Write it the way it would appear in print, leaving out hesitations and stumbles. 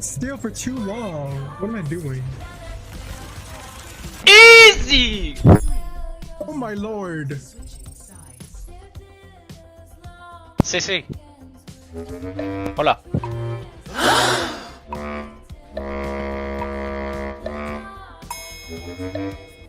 hold still for too long. What am I doing? Easy! Oh my lord. Sí, sí. Hola.